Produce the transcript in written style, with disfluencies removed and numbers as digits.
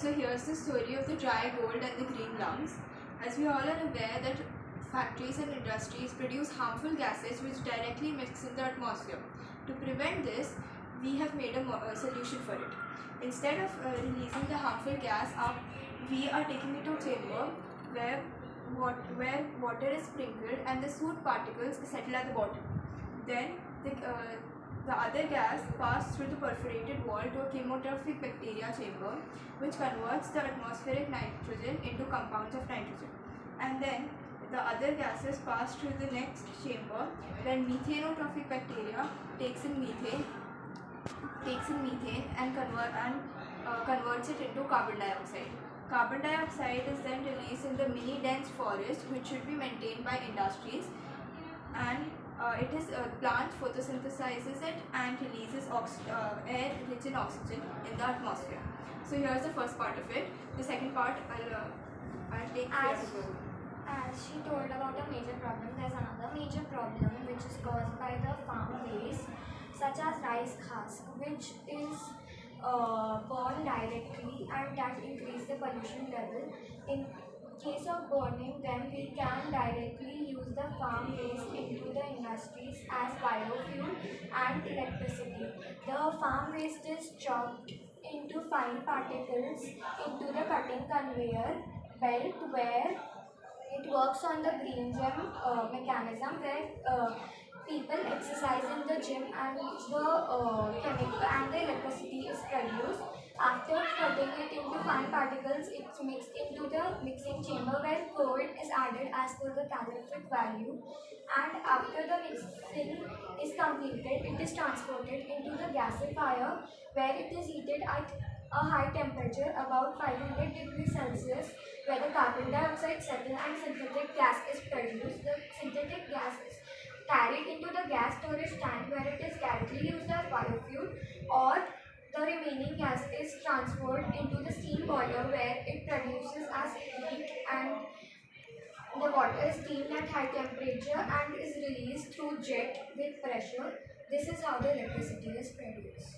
So here's the story of the dry gold and the green lungs. As we all are aware that factories and industries produce harmful gases which directly mix in the atmosphere. To prevent this, we have made a solution for it. Instead of releasing the harmful gas up, we are taking it to a chamber where water is sprinkled and the soot particles settle at the bottom. Then the other gas passed through the perforated wall to a chemotrophic bacteria chamber, which converts the atmospheric nitrogen into compounds of nitrogen. And then the other gases pass through the next chamber, where methanotrophic bacteria takes in methane and converts it into carbon dioxide. Carbon dioxide is then released in the mini dense forest, which should be maintained by industries, and plants photosynthesizes it and releases air rich in oxygen in the atmosphere. So here's the first part of it. The second part I'll take care of. As she told about a major problem, there's another major problem which is caused by the farm waste, such as rice husk, which is burned directly, and that increase the pollution level. In case of burning them, we can directly use the farm waste into the industries as biofuel and electricity. The farm waste is chopped into fine particles into the cutting conveyor belt, where it works on the green gem mechanism, where people exercise in the gym and the chemical and the electricity is produced. After cutting it into fine particles, it's mixed into the mixing chamber, where coal is added as per the calorific value. And after the mixing is completed, it is transported into the gasifier, where it is heated at a high temperature, about 500 degrees Celsius, where the carbon dioxide settles and synthetic gas is produced. The synthetic gas is carried into the gas storage tank, where it is directly used as biofuel, or the remaining gas is transferred into the steam boiler, where it produces as heat, and the water is steamed at high temperature and is released through jet with pressure. This is how the electricity is produced.